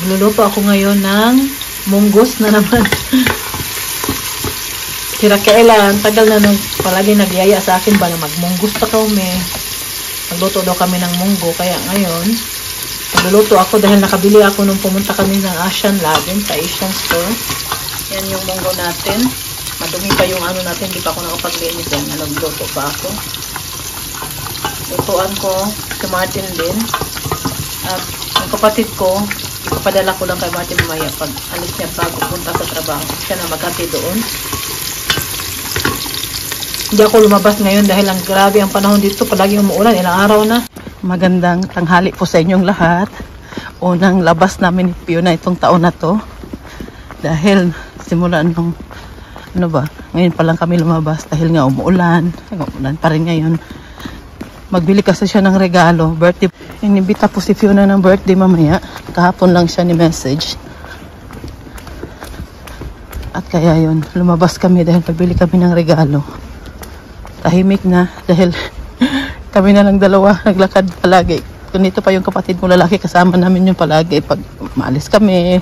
Magluluto ako ngayon ng munggos na naman. Si Raquel, tagal na nung palagi nagyaya sa akin ba na magmunggos pa kami. Magluto daw kami ng munggo. Kaya ngayon, magluluto ako dahil nakabili ako nung pumunta kami ng Asian Laden sa Asian store. Yan yung munggo natin. Madumi pa yung ano natin. Hindi pa ako nakapaglinis yan. Nagluto pa ako. Lutuan ko si Martin din. At yung kapatid ko, ipapadala ko lang kay Martin mamaya pag alis niya bago punta sa trabaho. Siya na maghati doon. Hindi ako lumabas ngayon dahil ang grabe ang panahon dito. Palagi umuulan. Ilang araw na. Magandang tanghali po sa inyong lahat. Unang labas namin ni Fiona itong taon na to. Dahil simulan nung ano ba, ngayon pa lang kami lumabas dahil nga umuulan. Umuulan pa rin ngayon. Magbili kasi siya ng regalo. Birthday. Inibita po si Fiona ng birthday mamaya. Kahapon lang siya ni message. At kaya yun, lumabas kami dahil pagbili kami ng regalo. Tahimik na dahil kami na lang dalawa naglakad palagi. Kung dito pa yung kapatid kong lalaki, kasama namin yung palagi. Pag maalis kami,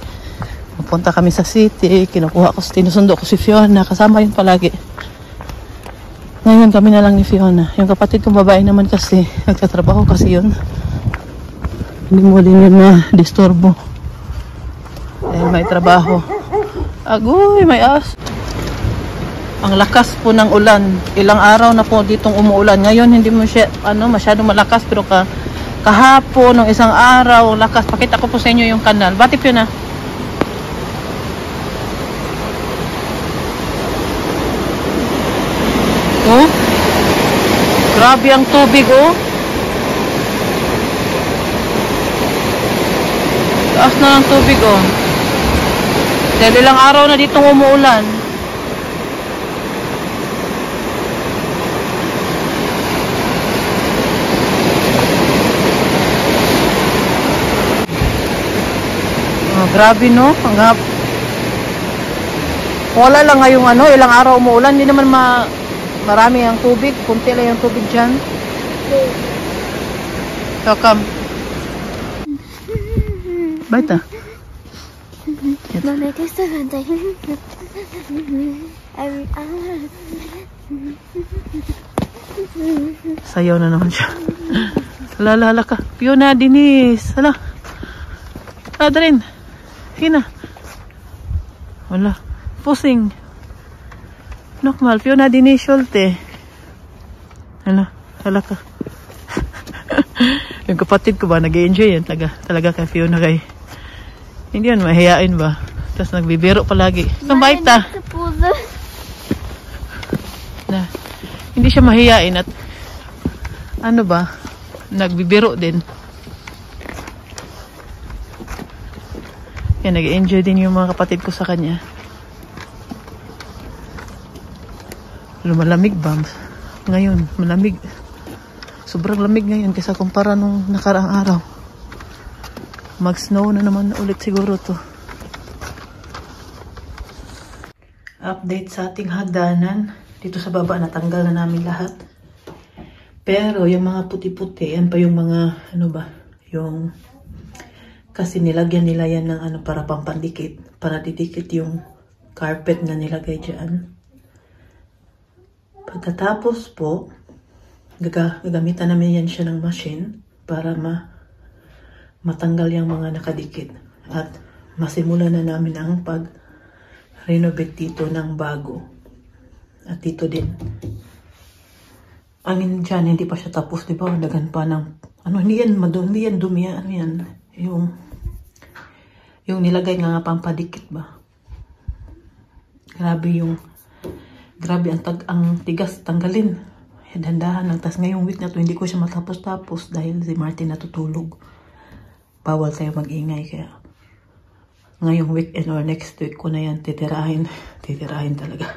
pupunta kami sa city, kinukuha ko, tinusundo ko si Fiona, kasama yun palagi. Ngayon kami na lang ni Fiona. Yung kapatid kong babae naman kasi, nagtatrabaho kasi yun. Hindi mo din yun na-disturbo. Dahil may trabaho. Agoy, may as. Ang lakas po ng ulan. Ilang araw na po ditong umuulan. Ngayon hindi mo siya masyadong malakas pero kahapon ng isang araw lakas. Pakita ko po sa inyo yung kanal. Batip yun na. Oh. Grabe ang tubig oh. Taas na ng tubig oh. Dahil ilang araw na ditong umuulan. Grabe no, wala lang ngayong ilang araw umuulan, hindi naman marami ang tubig, kunti lang yung tubig dyan. So come. Baita. Sayaw na naman siya. Hala ka. Fiona, Denise. Hala. Ada rin. Hina. Wala. Pusing. Normal. Fiona Denise Schulte. Hala ka. Yung kapatid ko ba, nag-i-enjoy yan. Talaga kay Fiona kay. Hindi yan, mahihain ba? Tapos nagbibiro palagi. Sambay ta. Hindi siya mahihain at ano ba? Nagbibiro din. Yan, nag-enjoy din yung mga kapatid ko sa kanya. Lumalamig ba? Ngayon, malamig. Sobrang lamig ngayon kaysa kumpara nung nakaraang araw. Mag-snow na naman ulit siguro to. Update sa ating hagdanan. Dito sa baba, natanggal na namin lahat. Pero yung mga puti-puti, yan pa yung mga, yung kasi nilagyan nila yan ng para pampandikit. Para didikit yung carpet na nilagay dyan. Pagkatapos po, gagamitan namin yan siya ng machine para matanggal yung mga nakadikit. At masimulan na namin ang pag-renovate dito ng bago. At dito din. Angin dyan, hindi pa siya tapos. Diba? Dagan pa ng, hindi yan dumi. Yan. Yung nilagay nga pampadikit ba. Grabe ang tigas tanggalin. Dandahan lang. Tas ngayong week na to hindi ko siya matapos-tapos dahil si Martin natutulog. Bawal tayo mag-ingay kaya ngayong weekend or next week ko na yan titirahin talaga.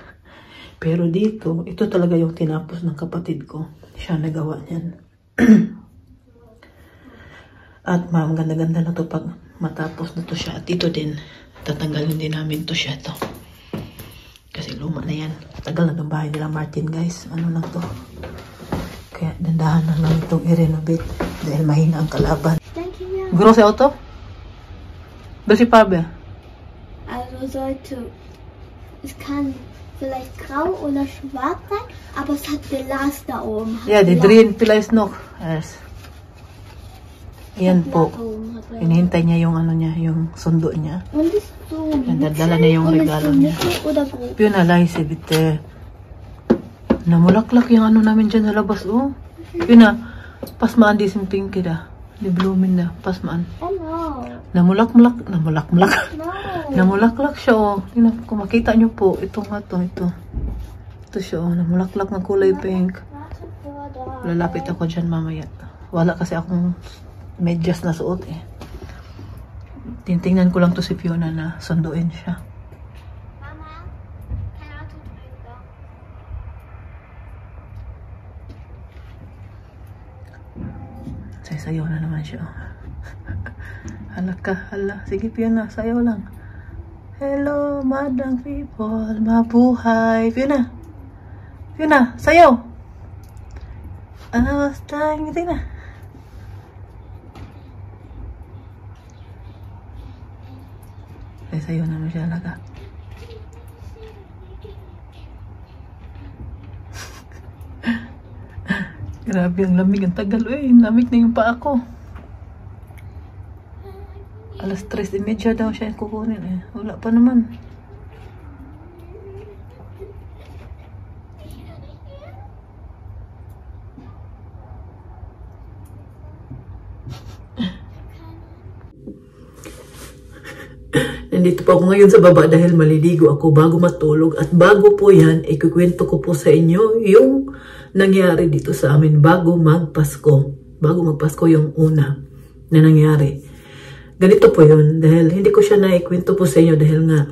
Pero dito, ito talaga yung tinapos ng kapatid ko. Siya nagawa niyan. At ganda-ganda na to pag matapos na to siya. At ito din, tatanggalin din namin to siya to. Kasi luma na yan. Tagal na ng bahay nila Martin guys. Ano lang to. Kaya dandahan na lang itong i-renovate. Dahil mahina ang kalaban. Guro sa auto? Was ist Farbe? Also es kann vielleicht grau oder schwarz sein, aber es hat Glas da oben. Ja, die drehen vielleicht noch. Yes. Yan po. Hinihintay niya yung ano niya, yung sundo niya. Und ist so Yan, dadala niya yung regalo niya. oder groß? Yun na, laisi, bite. Namulaklak yung ano namin dyan sa labas, oh. Yun na, pasmaan di simping kita. Di blooming na, pasmaan. Hello. Namulaklak. No. Namulaklak siya, oh. Yun na, kung makita niyo po, ito nga to, ito. Ito siya, oh. Namulaklak ng kulay pink. Lalapit ako dyan mamaya. Wala kasi akong medyas na suot eh. Tintingnan ko lang to si Fiona na sunduin siya. Mama, can I drink though? Sayaw na naman siya. Hala ka, hala. Sige Fiona, sayaw lang. Hello, madang people. Mabuhay. Fiona. Fiona, sayaw. Basta, ngiti na. Sayaw naman siya, alaga. Grabe ang lamig, ang tagal eh. Lamig na yung paa ko. Alas 3:30 daw siya kukunin eh. Wala pa naman. Nandito po ako ngayon sa baba dahil maliligo ako bago matulog. At bago po yan, ikukwento ko po sa inyo yung nangyari dito sa amin bago magpasko. Bago magpasko yung una na nangyari. Ganito po yun. Dahil hindi ko siya naikwento po sa inyo dahil nga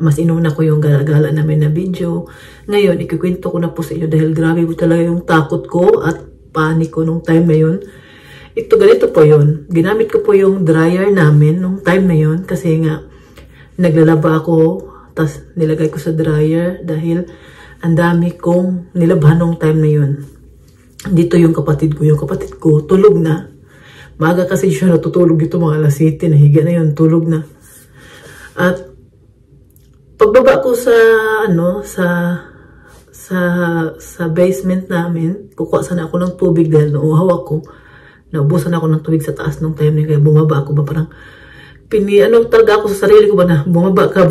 mas inuna ko yung gala-gala namin na video. Ngayon, ikukwento ko na po sa inyo dahil grabe po talaga yung takot ko at panic ko nung time na yun. Ito, ganito po yun. Ginamit ko po yung dryer namin nung time na yun kasi nga naglalaba ako, tas nilagay ko sa dryer dahil ang dami kong nilabhan nung time na yun. Dito yung kapatid ko. Yung kapatid ko, tulog na. Maaga kasi siya natutulog dito mga alas 7, nahiga na yun, tulog na. At pagbaba ko sa, sa basement namin, kukuha sana ako ng tubig dahil nauuhaw ako. Naubusan ako ng tubig sa taas nung time na kaya bumaba ako ba parang talaga ako sa sarili ko ba na bumaba ka,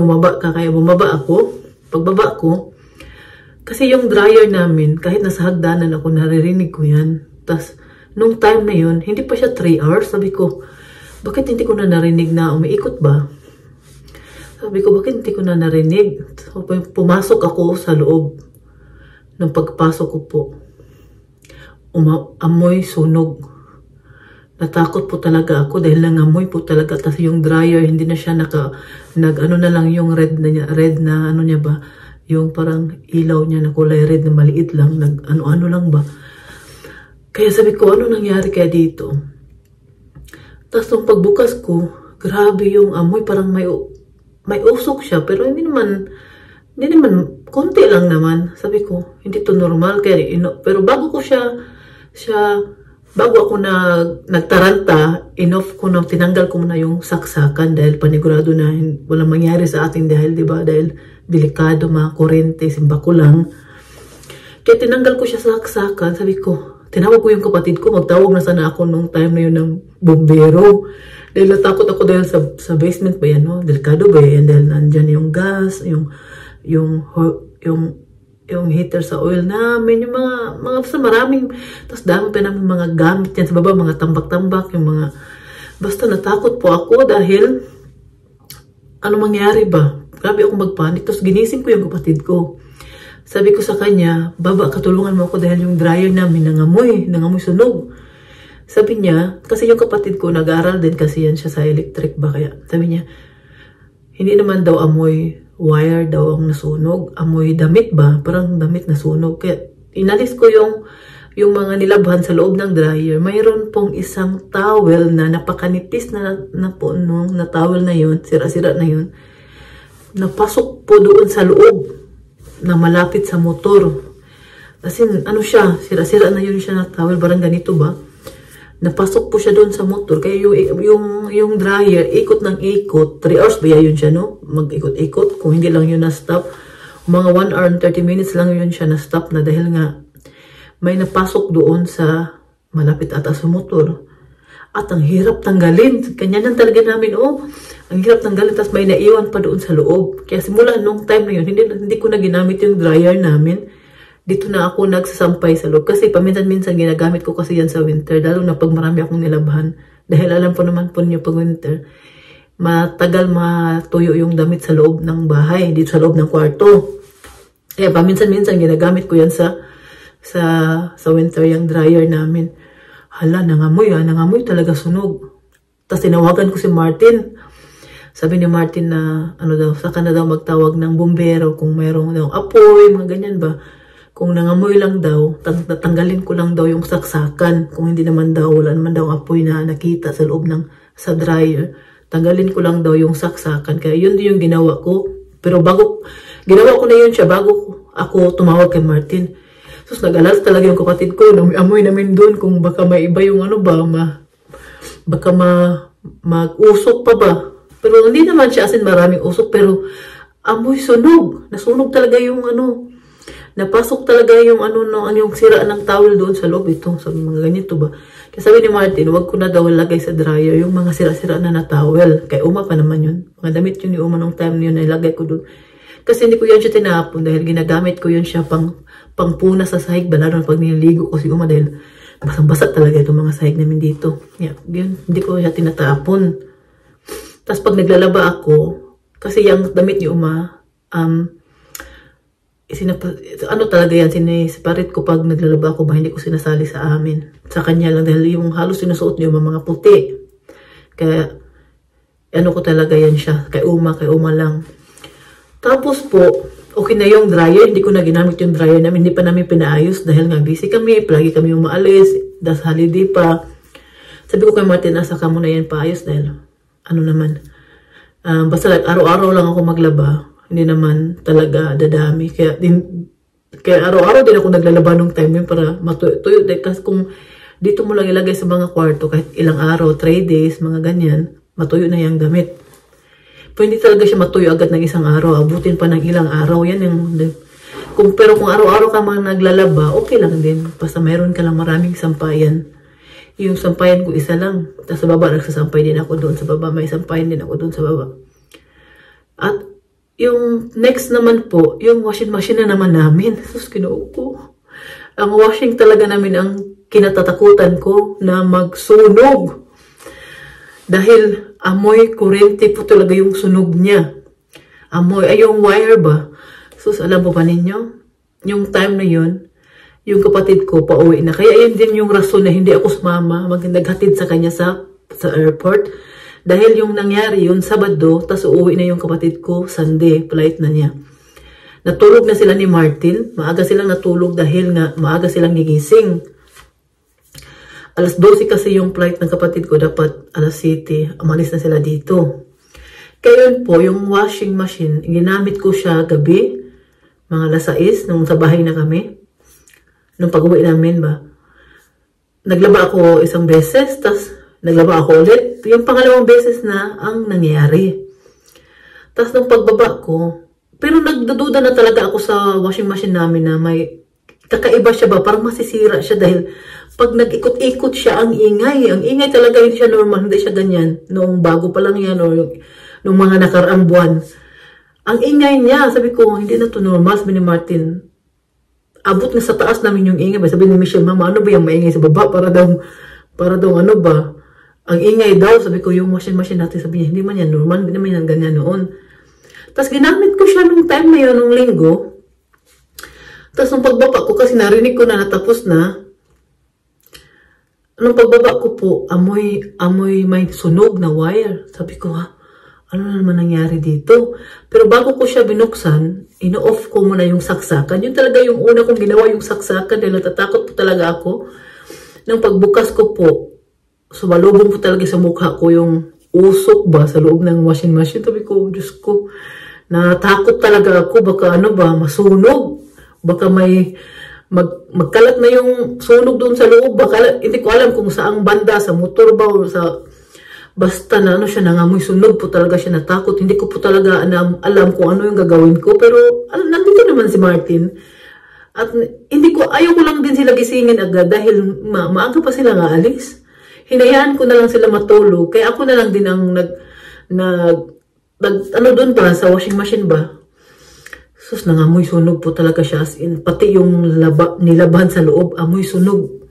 kaya bumaba ako. Pagbaba ko, kasi yung dryer namin, kahit nasa hagdanan ako, naririnig ko yan. Tapos, nung time na yun, hindi pa siya 3 hours. Sabi ko, bakit hindi ko na narinig na umiikot ba? Sabi ko, bakit hindi ko na narinig? So, pumasok ako sa loob. Nung pagpasok ko po, amoy sunog. Natakot po talaga ako dahil nangamoy po talaga. Tapos yung dryer, hindi na siya ano na lang yung red na ano niya ba, yung parang ilaw niya na kulay red na maliit lang, ano lang ba. Kaya sabi ko, ano nangyari kaya dito? Tapos nung pagbukas ko, grabe yung amoy, parang may usok siya, pero hindi naman, konti lang naman. Sabi ko, hindi to normal. Kaya, pero bago ako nagtaranta, enough ko na, tinanggal ko na yung saksakan dahil panigurado na walang mangyari sa atin dahil, diba, dahil delikado, mga kurente, simba ko lang. Kaya tinanggal ko siya sa saksakan, sabi ko, tinawag ko yung kapatid ko, magtawag na sana ako nung time na yun ng bombero. Dahil natakot ako dahil sa basement ba yan, no? Delikado ba yan? Dahil nandyan yung gas, yung heater sa oil namin, yung mga basta maraming, tapos dami pa namin mga gamit yan sa baba, mga tambak-tambak, yung mga, basta natakot po ako dahil, ano mangyari ba? Grabe ako magpanik, tapos ginising ko yung kapatid ko. Sabi ko sa kanya, baba, katulungan mo ako dahil yung dryer namin nangamoy sunog. Sabi niya, kasi yung kapatid ko, nag-aaral din kasi yan siya sa electric ba, kaya sabi niya, hindi naman daw amoy wire daw ang nasunog. Amoy damit ba? Parang damit na sunog. Kaya inalis ko yung mga nilabhan sa loob ng dryer. Mayroon pong isang towel na napakanipis na towel na yun, sira-sira na yun. Napasok po doon sa loob na malapit sa motor. Kasi ano siya, sira-sira na yun siya na towel. Parang ganito ba? napasok po siya doon sa motor. Kaya yung dryer, ikot ng ikot. 3 hours ba yun siya, no? Mag-ikot-ikot. Kung hindi lang yun na-stop. Mga 1 hour and 30 minutes lang yun siya na-stop na dahil nga may napasok doon sa malapit ata sa motor. At ang hirap tanggalin. Kanya lang talaga namin, ang hirap tanggalin. Tapos may naiwan pa doon sa loob. Kaya simula nung time na yun, hindi ko na ginamit yung dryer namin. Dito na ako nagsasampay sa loob. Kasi paminsan-minsan ginagamit ko kasi yan sa winter. Lalo na pag marami akong nilabhan. Dahil alam po naman po niyo pag winter, matagal matuyo yung damit sa loob ng bahay. Dito sa loob ng kwarto. Kaya paminsan-minsan ginagamit ko yan sa winter yung dryer namin. Hala, nangamoy talaga sunog. Tapos tinawagan ko si Martin. Sabi ni Martin na, saka na daw magtawag ng bumbero kung mayroong daw apoy, mga ganyan ba. Kung nangamoy lang daw, tanggalin ko lang daw yung saksakan. Kung hindi naman daw, wala naman daw apoy na nakita sa loob sa dryer. Tanggalin ko lang daw yung saksakan. Kaya yun din yung ginawa ko. Pero ginawa ko na yun siya bago ako tumawag kay Martin. So, nag-alala talaga yung kapatid ko. Amoy namin doon kung baka may iba yung baka mag-usok pa ba. Pero hindi naman siya as in maraming usok. Pero amoy sunog. Nasunog talaga yung napasok talaga yung yung sira ng towel doon sa loob. Ito, sabi mga ganito ba. Kaya sabi ni Martin, wag ko na daw lagay sa dryer yung mga sira-sira na towel. Kay Uma pa naman yun. Mga damit yun ni Uma nung time yun na ilagay ko doon. Kasi hindi ko yan siya tinapon dahil ginagamit ko yun siya pangpuna sa sahig. Lalo na pag nililigo ko si Uma dahil basang-basa talaga itong mga sahig namin dito. Yeah, yun, hindi ko siya tinatapon. Tapos pag naglalaba ako, kasi yung damit ni Uma, talaga yan, sineseparate ko pag naglalaba ako ba, hindi ko sinasali sa amin. Sa kanya lang, dahil yung halos sinusuot niyo mga puti. Kaya, ko talaga yan siya, kay Uma lang. Tapos po, okay na yung dryer, hindi ko na ginamit yung dryer namin, hindi pa namin pinaayos dahil nga busy kami, palagi kami umaalis, das holiday pa. Sabi ko kay Martin, saka mo na yan paayos dahil, basta araw-araw lang ako maglaba. Hindi naman talaga dadami. Kaya araw-araw din ako naglalaba nung time yun para matuyo. Kasi kung dito mo lang ilagay sa mga kwarto, kahit ilang araw, 3 days, mga ganyan, matuyo na yung damit. Pero hindi talaga siya matuyo agad ng isang araw. Abutin pa ng ilang araw. Yan yung... Pero kung araw-araw ka mga naglalaba, okay lang din. Basta mayroon ka lang maraming sampayan. Yung sampayan ko isa lang. Tapos sa baba, nagsasampay din ako doon. Sa baba, may sampayan din ako doon sa baba. At yung next naman po, yung washing machine na naman namin. Sus, kinuo ko. Ang washing talaga namin ang kinatatakutan ko na magsunog. Dahil amoy kuryente po talaga yung sunog niya. Yung wire ba? Sus, alam po ba ninyo? Yung time na yun, yung kapatid ko pauwi na. Kaya yun din yung rason na hindi ako sumama, naghatid sa kanya sa airport. Dahil yung nangyari yun, Sabado, tas uuwi na yung kapatid ko, Sunday, flight na niya. Natulog na sila ni Martin. Maaga silang natulog dahil nga maaga silang gigising. Alas 12 kasi yung flight ng kapatid ko, dapat alas 7, umalis na sila dito. Kaya yun po, yung washing machine, ginamit ko siya gabi, mga alas 6, nung sa bahay na kami. Nung pag-uwi namin ba. Naglaba ako isang beses, tas naglaba ako ulit. Yung pangalawang beses na ang nangyayari. Tapos nung pagbaba ko, pero nagdududa na talaga ako sa washing machine namin na may kakaiba siya ba? Parang masisira siya dahil pag nag-ikot-ikot siya, ang ingay. Ang ingay talaga, hindi siya normal, hindi siya ganyan. Noong bago pa lang yan, o nung mga nakaraang buwan. Ang ingay niya, sabi ko, hindi na to normal, sabi ni Martin. Abot na sa taas namin yung ingay. Sabi ni Michelle, Mama, ano ba yung maingay sa baba? Para daw ano ba? Ang ingay daw, sabi ko, yung washing machine natin, sabi niya, hindi man yan normal, hindi naman yan ganyan noon. Tapos ginamit ko siya nung time na yun, nung linggo. Tapos nung pagbaba ko, kasi narinig ko na natapos na, nung pagbaba ko po, amoy may sunog na wire. Sabi ko, ano na naman nangyari dito? Pero bago ko siya binuksan, ino-off ko muna yung saksakan. Yun talaga yung una kong ginawa, yung saksakan, dahil natatakot po talaga ako. Nung pagbukas ko po, sumalubong po talaga sa mukha ko yung usok ba sa loob ng washing machine. Sabi ko, Diyos ko, natakot talaga ako. Baka ano ba, masunog. Baka may magkalat na yung sunog doon sa loob. Hindi ko alam kung saang banda, sa motor ba o sa... Basta na ano siya, nangamoy sunog po talaga siya, natakot. Hindi ko po talaga alam kung ano yung gagawin ko. Pero nandito naman si Martin. At ayaw ko lang din sila gisingin agad dahil maaga pa sila nga alis. Hinayaan ko na lang sila matulog. Kaya ako na lang din ang ano doon ba, sa washing machine ba? Sus, nangamoy sunog po talaga siya. As in, pati yung nilaban sa loob, amoy sunog.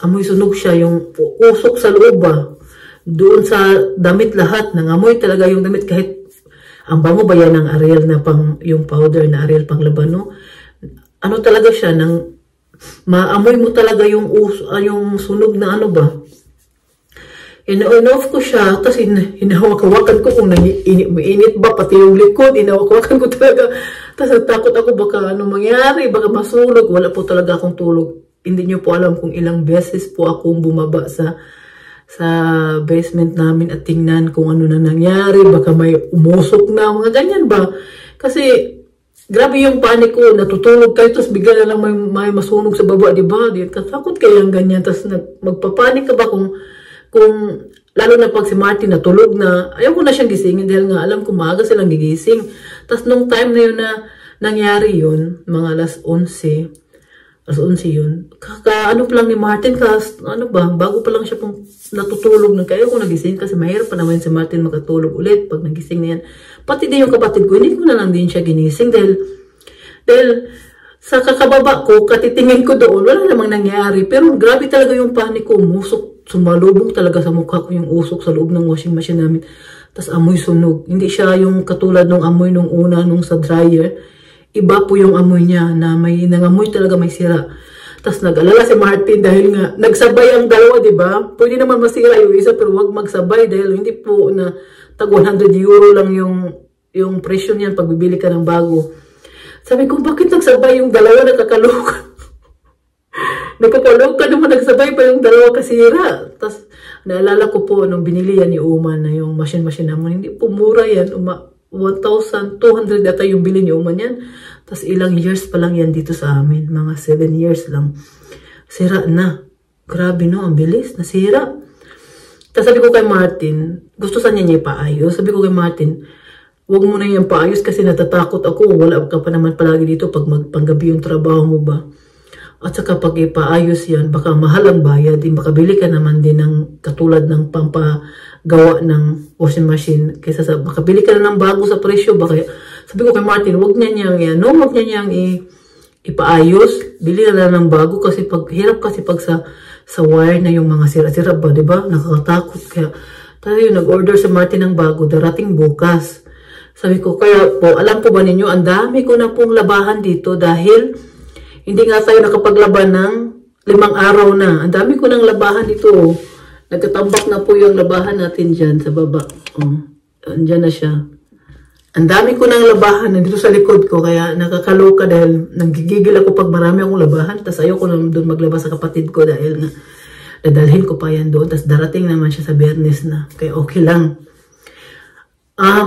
Amoy sunog siya, yung usok sa loob ba? Doon sa damit lahat, nangamoy talaga yung damit kahit ang bango ba yan ng Ariel na yung powder na Ariel pang laban, no? Ano talaga siya, maamoy mo talaga yung sunog na ano ba? In-off ko siya, tapos hinahawak-hawakan ko kung mainit ba, pati yung likod, hinahawak-hawakan ko talaga. Tapos takot ako baka ano mangyari, baka masunog, wala po talaga akong tulog. Hindi niyo po alam kung ilang beses po akong bumaba sa basement namin at tingnan kung ano na nangyari, baka may umusok na, mga ganyan ba? Kasi, grabe yung panic ko, natutulog kayo, tapos bigla na lang may masunog sa baba, di ba? Takot kayo yung ganyan, tapos magpapanik ka ba kung lalo na pag si Martin natulog na, ayaw ko na siyang gisingin dahil nga alam ko maaga silang gigising. Tapos nung time na yun na nangyari yun, mga alas 11 yun. Ano pa lang ni Martin, bago pa lang siya pong natutulog na kaya ko nagising kasi mahirap pa naman si Martin makatulog ulit pag nagising na yan. Pati din yung kapatid ko, hindi ko na lang din siya ginising dahil sa kakababa ko, katitingin ko doon, wala namang nangyari. Pero grabe talaga yung panic ko, sumalubong talaga sa mukha ko yung usok sa loob ng washing machine namin. Tapos amoy sunog. Hindi siya yung katulad ng amoy nung una, nung sa dryer. Iba po yung amoy niya na may nangamoy talaga, may sira. Tapos nag-alala si Martin dahil nga nagsabay ang dalawa, di ba? Pwede naman masira yung isa pero wag magsabay dahil hindi po na tag 100 euro lang yung presyo niyan pag bibili ka ng bago. Sabi ko, bakit nagsabay yung dalawa, nakakaloka? Nakakaloka naman, nagsabay pa yung dalawa kasira. Tapos naalala ko po nung binili yan ni Uma na yung machine naman, hindi po mura yan, 1,200 data yung bili ni Uman yan. Tapos ilang years pa lang yan dito sa amin. Mga 7 years lang. Sira na. Grabe no, ang bilis. Nasira. Tapos sabi ko kay Martin, gusto sana niya ipaayos. Sabi ko kay Martin, huwag mo na yan paayos kasi natatakot ako. Wala ka pa naman palagi dito pag panggabi yung trabaho mo ba. At saka pag ipaayos yan, baka mahal ang bayad. Makabili ka naman din ng katulad ng pampagawa ng washing machine. Kaysa sa makabili ka na ng bago sa presyo. Baka, sabi ko kay Martin, huwag niya niyang yan. No, huwag niya niyang ipaayos. Bili na lang ng bago kasi hirap kasi pag sa wire na yung mga sira-sira ba, diba? Nakakatakot. Kaya tayo nag-order sa Martin ng bago, darating bukas. Sabi ko, kaya po, alam po ba ninyo, ang dami ko na pong labahan dito dahil hindi nga tayo nakapaglaban ng 5 araw na. Ang dami ko ng labahan dito. Nagkatambak na po yung labahan natin dyan sa baba. Andyan na siya. Ang dami ko ng labahan nandito sa likod ko. Kaya nakakaloka dahil nanggigigil ako pag marami akong labahan. Tapos ayoko na doon maglaba sa kapatid ko dahil nadalhin ko pa yan doon. Tapos darating naman siya sa Bernes na. Kaya okay lang.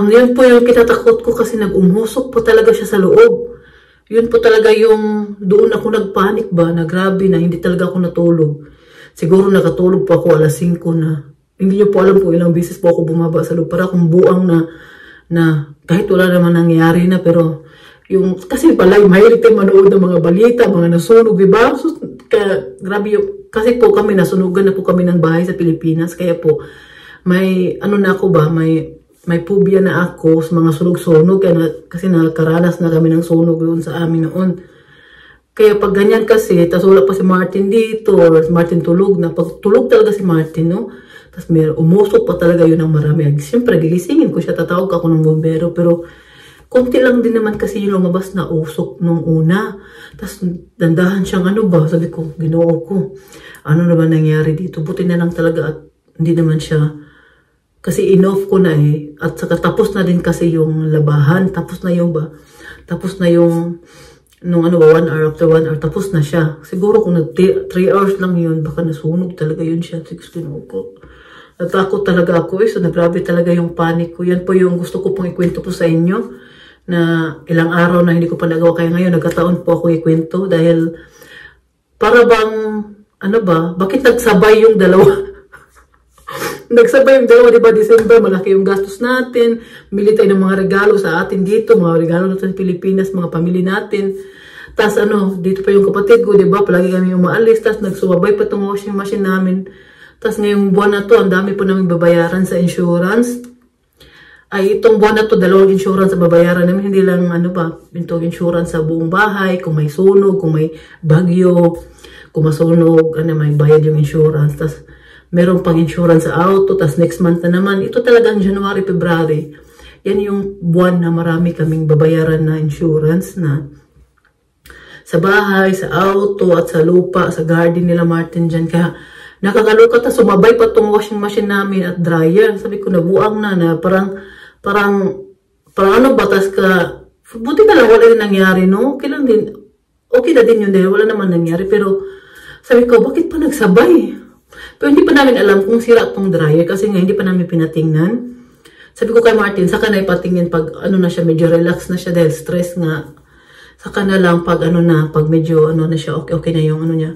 Yun po yung kinatakot ko kasi nag-umusok po talaga siya sa loob. Yun po talaga yung doon ako nagpanik ba na grabe na hindi talaga ako natulog. Siguro nakatulog po ako alas 5 na. Hindi niyo po alam kung ilang beses po ako bumaba sa loob. Para akong buang na kahit wala naman nangyari na pero yung kasi pala mahilig tayo manood ng mga balita, mga nasunog, diba? So, kaya grabe yung, kasi po kami nasunugan na po kami ng bahay sa Pilipinas. Kaya po may ano na ako ba, may phobia na ako sa mga sunog-sunog kasi nakaranas na kami ng sunog doon sa amin noon. Kaya pag ganyan kasi, tapos wala pa si Martin dito, or si Martin tulog na. Pag tulog talaga si Martin, no? Tapos umusok pa talaga yun ng marami. Siyempre, gigisingin ko siya, tatawag ako ng bombero. Pero, konti lang din naman kasi yung lumabas na usok nung una. Tapos, dandahan siyang ano ba? Sabi ko, Ginoo ko. Ano naman nangyari dito? Buti na lang talaga at hindi naman siya. Kasi in-off ko na at saka tapos na din kasi yung labahan, tapos na yung nung 1 hour after 1 hour, tapos na siya. Siguro kung 3 hours lang yun, baka nasunog talaga yun siya. 16 ko. Natakot talaga ako so nagrabe talaga yung panic ko. Yan po yung gusto ko pong ikwento po sa inyo, na ilang araw na hindi ko pa nagawa. Kaya ngayon, nagkataon po ako ikwento dahil para bang, ano ba, bakit nagsabay yung dalawa? Nagsabay yung dalawa, diba, December, malaki yung gastos natin, bili tayo ng mga regalo sa atin dito, mga regalo natin sa Pilipinas, mga pamilya natin. Tapos ano, dito pa yung kapatid ko, diba, palagi kami umaalis, tapos nagsubabay pa itong washing machine namin. Tapos ngayong buwan na to, ang dami po namin babayaran sa insurance. Ay, itong buwan na to, 2 insurance sa babayaran namin, hindi lang, ano ba, itong insurance sa buong bahay, kung may sunog, kung may bagyo, kung masunog, ano, may bayad yung insurance. Tapos, meron pang insurance sa auto, tapos next month na naman. Ito talagang January, February. Yan yung buwan na marami kaming babayaran na insurance na sa bahay, sa auto, at sa lupa, sa garden nila Martin dyan. Kaya nakakaluka ta, sumabay pa tong washing machine namin at dryer. Sabi ko, nabuang na parang ano, batas ka. Buti na lang, wala din nangyari, no? Okay lang din. Okay na din yun dahil wala naman nangyari. Pero sabi ko, bakit pa nagsabay? Pero hindi pa namin alam kung sira tong dryer kasi nga hindi pa namin pinatingnan. Sabi ko kay Martin, saka na ipatingin pag ano na siya, medyo relax na siya dahil stress nga. Saka na lang pag ano na, pag medyo ano na siya, okay na yung ano niya.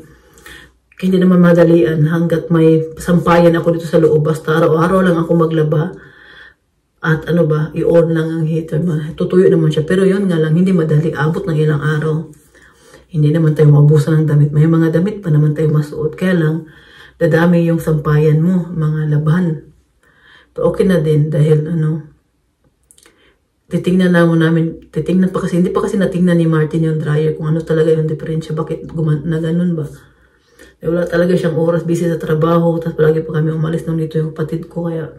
Kaya hindi naman madalian hanggat may sampayan ako dito sa loob. Basta araw-araw lang ako maglaba. At ano ba, i-on lang ang heater. Tutuyo naman siya. Pero yun nga lang, hindi madali. Abot ng ilang araw. Hindi naman tayo maubusan ng damit. May mga damit pa naman tayo masuot. Kaya lang, dadami yung sampayan mo, mga laban. Pero okay na din dahil ano, titingnan pa kasi, hindi pa kasi natingnan ni Martin yung dryer kung ano talaga yung diferensya. Bakit na ganun ba? Wala talaga siyang oras, busy sa trabaho, tapos palagi pa kami umalis nung dito yung kapatid ko. Kaya,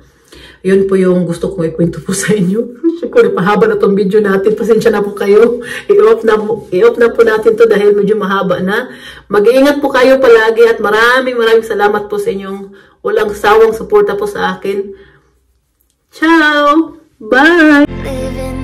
yun po yung gusto kong ikwento po sa inyo. Siyempre, pahaba na tong video natin. Pasensya na po kayo. I-off na po natin to dahil medyo mahaba na. Mag-iingat po kayo palagi at maraming salamat po sa inyong walang sawang suporta po sa akin. Ciao! Bye!